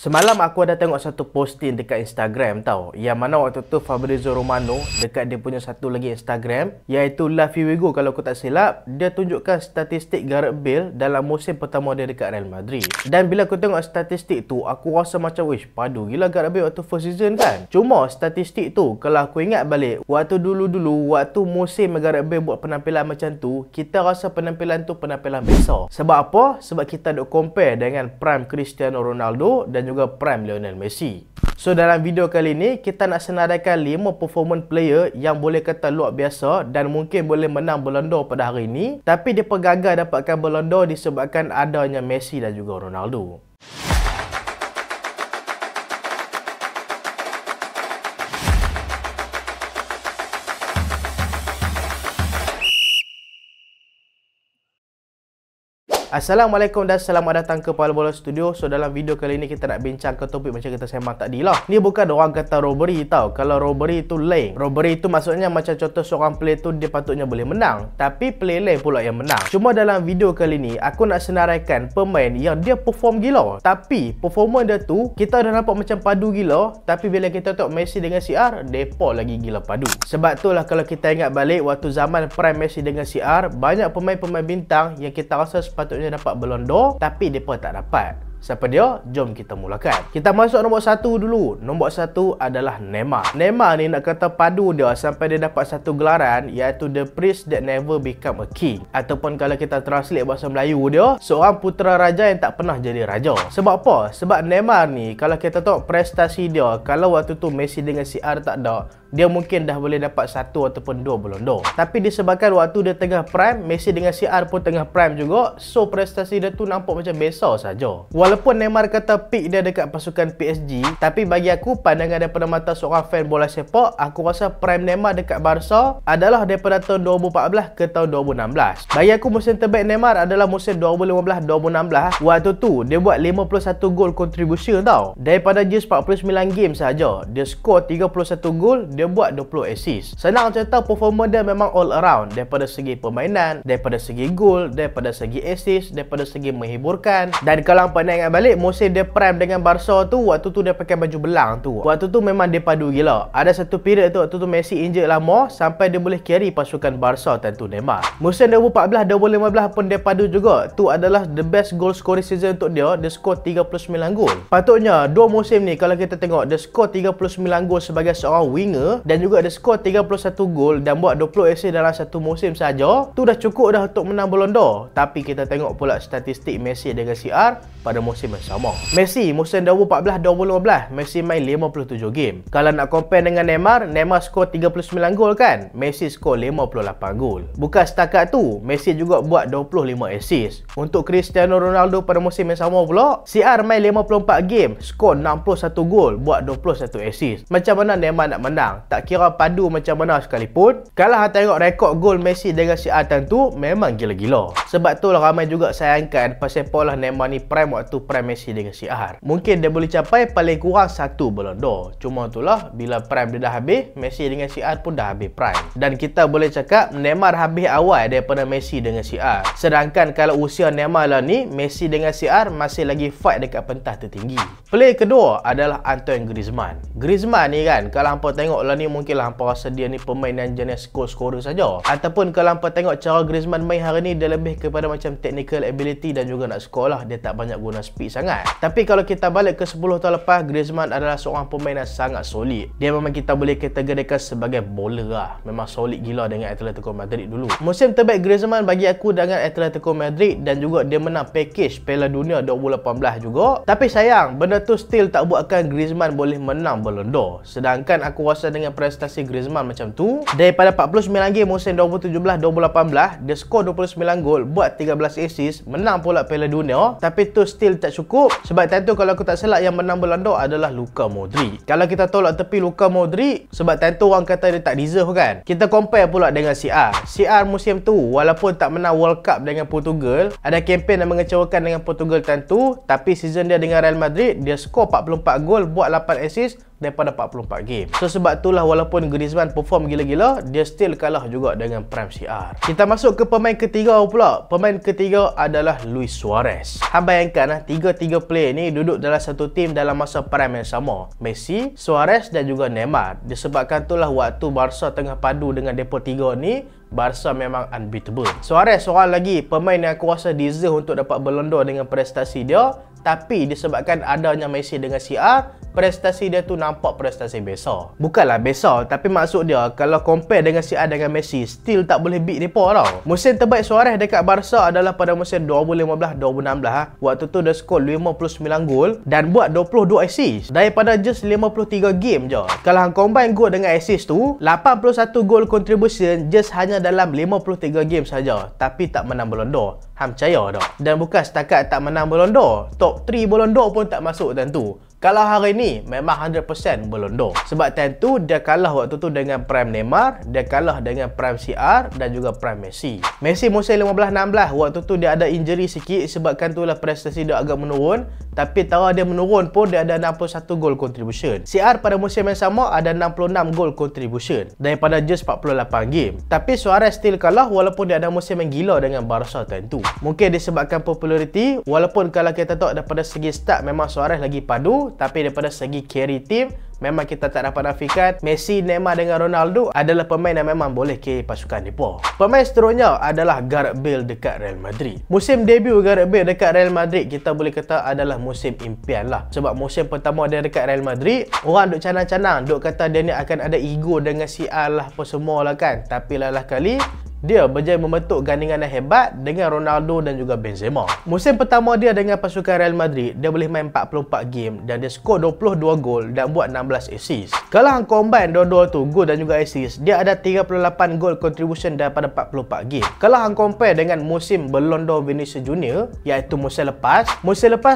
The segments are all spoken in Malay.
Semalam aku ada tengok satu posting dekat Instagram tau. Yang mana waktu tu Fabrizio Romano dekat dia punya satu lagi Instagram, iaitu La Figo kalau aku tak silap, dia tunjukkan statistik Gareth Bale dalam musim pertama dia dekat Real Madrid. Dan bila aku tengok statistik tu, aku rasa macam wish padu gila Gareth Bale waktu first season kan. Cuma statistik tu kalau aku ingat balik, waktu dulu-dulu waktu musim Gareth Bale buat penampilan macam tu, kita rasa penampilan tu penampilan biasa. Sebab apa? Sebab kita duk compare dengan prime Cristiano Ronaldo dan juga prime Lionel Messi. So dalam video kali ni kita nak senaraikan 5 performance player yang boleh kata luar biasa dan mungkin boleh menang Ballon d'Or pada hari ni, tapi dia gagal dapatkan Ballon d'Or disebabkan adanya Messi dan juga Ronaldo. Assalamualaikum dan selamat datang ke Pala Bola Studio. So dalam video kali ni kita nak bincang ke topik macam kita sembang tadi lah. Ni bukan orang kata robbery tau. Kalau robbery tu lain. Robbery tu maksudnya macam contoh seorang player tu dia patutnya boleh menang, tapi player lain pula yang menang. Cuma dalam video kali ni aku nak senaraikan pemain yang dia perform gila, tapi performance dia tu kita dah nampak macam padu gila, tapi bila kita tengok Messi dengan CR, depa lagi gila padu. Sebab tu lah kalau kita ingat balik waktu zaman prime Messi dengan CR, banyak pemain-pemain bintang yang kita rasa sepatutnya dapat Ballon d'Or, tapi mereka tak dapat. Siapa dia? Jom kita mulakan. Kita masuk nombor 1 dulu. Nombor 1 adalah Neymar. Neymar ni nak kata padu dia sampai dia dapat satu gelaran, iaitu The Prince That Never Become a King. Ataupun kalau kita translate bahasa Melayu dia, seorang putera raja yang tak pernah jadi raja. Sebab apa? Sebab Neymar ni kalau kita tengok prestasi dia, kalau waktu tu Messi dengan CR tak ada, dia mungkin dah boleh dapat 1 ataupun 2 Ballon d'Or. Tapi disebabkan waktu dia tengah prime, Messi dengan CR pun tengah prime juga, so prestasi dia tu nampak macam biasa saja. Walaupun Neymar kata peak dia dekat pasukan PSG, tapi bagi aku, pandangan daripada mata seorang fan bola sepak, aku rasa prime Neymar dekat Barca adalah daripada tahun 2014 ke tahun 2016. Bagi aku musim terbaik Neymar adalah musim 2015-2016. Waktu tu dia buat 51 gol contribution tau. Daripada just 49 game saja, dia skor 31 gol, dia buat 20 assist. Senang cerita, performance dia memang all around, daripada segi permainan, daripada segi gol, daripada segi assist, daripada segi menghiburkan. Dan kalau hampa nak ingat balik musim dia prime dengan Barca tu, waktu tu dia pakai baju belang tu, waktu tu memang dia padu gila. Ada satu period tu waktu tu Messi injured lama sampai dia boleh carry pasukan Barca tentu Neymar. Musim 2014-2015 pun dia padu juga. Tu adalah the best goal scoring season untuk dia. Dia skor 39 gol. Patutnya dua musim ni kalau kita tengok, dia skor 39 gol sebagai seorang winger dan juga dia skor 31 gol dan buat 20 assist dalam satu musim saja. Tu dah cukup dah untuk menang Ballon d'Or. Tapi kita tengok pula statistik Messi dengan CR pada musim yang sama. Messi musim 2014-2015 Messi main 57 game. Kalau nak compare dengan Neymar, Neymar skor 39 gol kan, Messi skor 58 gol. Bukan setakat tu, Messi juga buat 25 assist. Untuk Cristiano Ronaldo pada musim yang sama pula, CR main 54 game, skor 61 gol, buat 21 assist. Macam mana Neymar nak menang? Tak kira padu macam mana sekalipun, kalau hang tengok rekod gol Messi dengan CR tentu memang gila-gila. Sebab tu lah ramai juga sayangkan pasal pola Neymar ni prime waktu prime Messi dengan CR. Mungkin dia boleh capai paling kurang 1 Ballon d'Or. Cuma itulah, bila prime dia dah habis, Messi dengan CR pun dah habis prime. Dan kita boleh cakap Neymar habis awal daripada Messi dengan CR. Sedangkan kalau usia Neymar lah ni, Messi dengan CR masih lagi fight dekat pentas tertinggi. Player kedua adalah Antoine Griezmann. Griezmann ni kan, kalau hampa tengok lah ni, mungkinlah hampa rasa dia ni pemain yang jenis scorer saja. Ataupun kalau hampa tengok cara Griezmann main hari ni, dia lebih kepada macam technical ability dan juga nak score lah. Dia tak banyak guna speed sangat. Tapi kalau kita balik ke 10 tahun lepas, Griezmann adalah seorang pemain yang sangat solid. Dia memang kita boleh kategorikan sebagai bowler lah. Memang solid gila dengan Atletico Madrid dulu. Musim terbaik Griezmann bagi aku dengan Atletico Madrid, dan juga dia menang package Piala Dunia 2018 juga. Tapi sayang, benda tu still tak buatkan Griezmann boleh menang Ballon d'Or. Sedangkan aku rasa dengan prestasi Griezmann macam tu, daripada 49 game musim 2017-2018, dia skor 29 gol, buat 13 assist, menang pula Piala Dunia. Tapi tu still tak cukup. Sebab tentu kalau aku tak salah yang menang Ballon d'Or adalah Luka Modric. Kalau kita tolak tepi Luka Modric, sebab tentu orang kata dia tak deserve kan. Kita compare pula dengan CR. CR musim tu walaupun tak menang World Cup dengan Portugal, ada kempen yang mengecewakan dengan Portugal tentu, tapi season dia dengan Real Madrid, dia skor 44 gol, buat 8 assist, daripada 44 game. So sebab itulah walaupun Griezmann perform gila-gila, dia still kalah juga dengan prime CR. Kita masuk ke pemain ketiga pula. Pemain ketiga adalah Luis Suarez. Hang bayangkan tiga player ni duduk dalam satu tim dalam masa prime yang sama. Messi, Suarez dan juga Neymar. Disebabkan itulah waktu Barca tengah padu dengan depa tiga ni, Barca memang unbeatable. Suarez seorang lagi pemain yang aku rasa deserve untuk dapat Ballon d'Or dengan prestasi dia, tapi disebabkan adanya Messi dengan CR, prestasi dia tu nampak prestasi besar. Bukanlah besar, tapi maksud dia kalau compare dengan CR dengan Messi, still tak boleh beat mereka tau. Musim terbaik Suarez dekat Barca adalah pada musim 2015-2016. Waktu tu dia skor 59 gol dan buat 22 assist daripada just 53 game je. Kalau hang combine gol dengan assist tu, 81 gol contribution just hanya dalam 53 game saja, tapi tak menang Ballon d'Or. Hang percaya tak? Dan bukan setakat tak menang Ballon d'Or, top 3 Ballon d'Or pun tak masuk tentu. Kalau hari ni memang 100% Ballon d'Or. Sebab tentu dia kalah waktu tu dengan prime Neymar, dia kalah dengan prime CR dan juga prime Messi. Messi musim 15-16 waktu tu dia ada injury sikit, sebabkan itulah prestasi dia agak menurun. Tapi tahu dia menurun pun dia ada 61 gol contribution. CR pada musim yang sama ada 66 gol contribution daripada just 48 game. Tapi Suarez still kalah walaupun dia ada musim yang gila dengan Barca tentu. Mungkin disebabkan populariti, walaupun kalau kita tahu daripada segi start memang Suarez lagi padu, tapi daripada segi carry team memang kita tak dapat nafikan Messi, Neymar dengan Ronaldo adalah pemain yang memang boleh carry pasukan mereka. Pemain seterusnya adalah Gareth Bale dekat Real Madrid. Musim debut Gareth Bale dekat Real Madrid kita boleh kata adalah musim impian lah. Sebab musim pertama dia dekat Real Madrid, orang duk canang-canang, duk kata dia ni akan ada ego dengan CR lah apa semua lah kan. Tapi lalah kali dia berjaya membentuk gandingan yang hebat dengan Ronaldo dan juga Benzema. Musim pertama dia dengan pasukan Real Madrid, dia boleh main 44 game dan dia skor 22 gol dan buat 16 assist. Kalau hang combine dua-dua tu, gol dan juga assist, dia ada 38 gol contribution daripada 44 game. Kalau hang compare dengan musim Ballon d'Or Vinicius Junior, iaitu musim lepas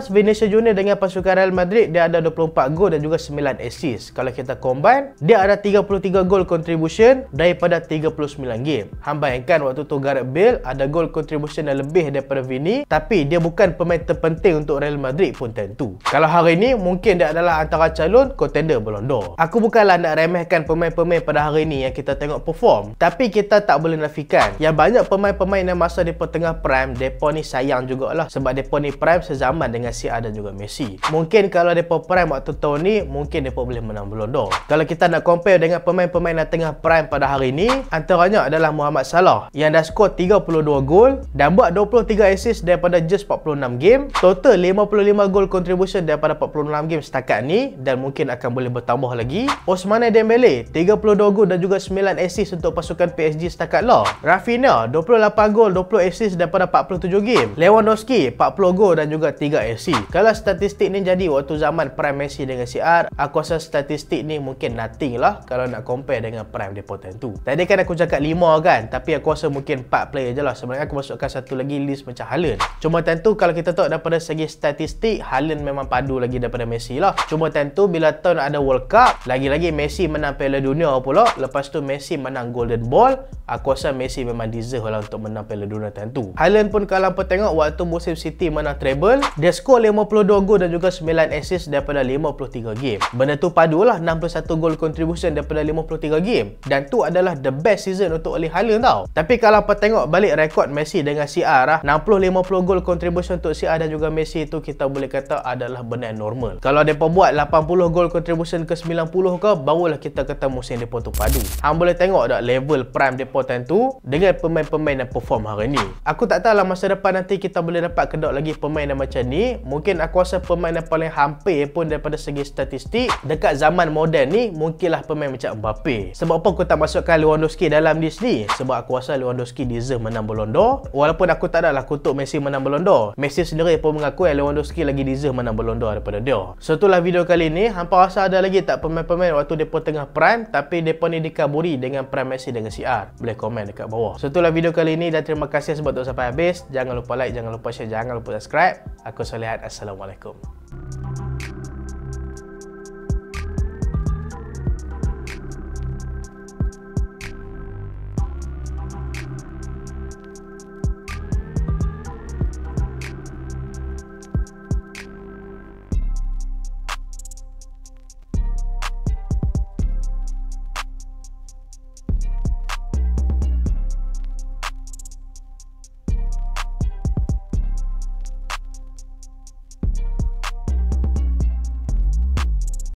Vinicius Junior dengan pasukan Real Madrid dia ada 24 gol dan juga 9 assist. Kalau kita combine, dia ada 33 gol contribution daripada 39 game. Hang bayangkan waktu tu Gareth Bale ada gol contribution yang lebih daripada Vini, tapi dia bukan pemain terpenting untuk Real Madrid pun tentu. Kalau hari ni mungkin dia adalah antara calon contender Ballon d'Or. Aku bukanlah nak remehkan pemain-pemain pada hari ni yang kita tengok perform, tapi kita tak boleh nafikan yang banyak pemain-pemain yang masa depa tengah prime, depa ni sayang jugalah sebab depa ni prime sezaman dengan CR dan juga Messi. Mungkin kalau depa prime waktu tahun ni, mungkin depa boleh menang Ballon d'Or. Kalau kita nak compare dengan pemain-pemain yang tengah prime pada hari ni, antaranya adalah Mohamed Salah yang dah skor 32 gol dan buat 23 assist daripada just 46 game. Total 55 gol contribution daripada 46 game setakat ni dan mungkin akan boleh bertambah lagi. Ousmane Dembele 32 gol dan juga 9 assist untuk pasukan PSG setakat lah. Rafinha 28 gol 20 assist daripada 47 game. Lewandowski 40 gol dan juga 3 assist. Kalau statistik ni jadi waktu zaman prime Messi dengan CR, aku rasa statistik ni mungkin nothing lah kalau nak compare dengan prime depa tentu. Tadi kan aku cakap 5 kan, tapi aku rasa mungkin 4 player je lah. Sebenarnya aku masukkan satu lagi list macam Haaland. Cuma tentu kalau kita tahu daripada segi statistik, Haaland memang padu lagi daripada Messi lah. Cuma tentu bila tahun ada World Cup, lagi-lagi Messi menang Piala Dunia pula, lepas tu Messi menang Golden Ball, aku rasa Messi memang deserve lah untuk menang Piala Dunia tentu. Haaland pun kalau apa tengok waktu musim City menang treble, dia skor 52 gol dan juga 9 assist daripada 53 game. Benda tu padu lah, 61 gol contribution daripada 53 game. Dan tu adalah the best season untuk Erling Haaland tau. Tapi kalau apa tengok balik rekod Messi dengan CR lah, 60-50 gol contribution untuk CR dan juga Messi tu kita boleh kata adalah benda yang normal. Kalau mereka buat 80 gol contribution ke 90 ke, barulah kita kata musim mereka tu padu. Hang boleh tengok tak level prime mereka tentu dengan pemain-pemain yang perform hari ni. Aku tak tahu lah masa depan nanti kita boleh dapat kedok lagi pemain yang macam ni. Mungkin aku rasa pemain yang paling hampir pun daripada segi statistik dekat zaman moden ni mungkinlah pemain macam Mbappe. Sebab apa aku tak masukkan Lewandowski dalam list ni? Sebab aku rasa Lewandowski deserve menang Ballon d'Or. Walaupun aku tak adalah kutuk Messi menang Ballon d'Or, Messi sendiri pun mengaku yang Lewandowski lagi deserve menang Ballon d'Or daripada dia. So itulah video kali ni. Hampa rasa ada lagi tak pemain-pemain waktu mereka tengah prime tapi mereka ni dikaburi dengan prime Messi dengan CR? Boleh komen dekat bawah. So itulah video kali ni dan terima kasih sebab tu sampai habis. Jangan lupa like, jangan lupa share, jangan lupa subscribe. Aku Solehat. Assalamualaikum.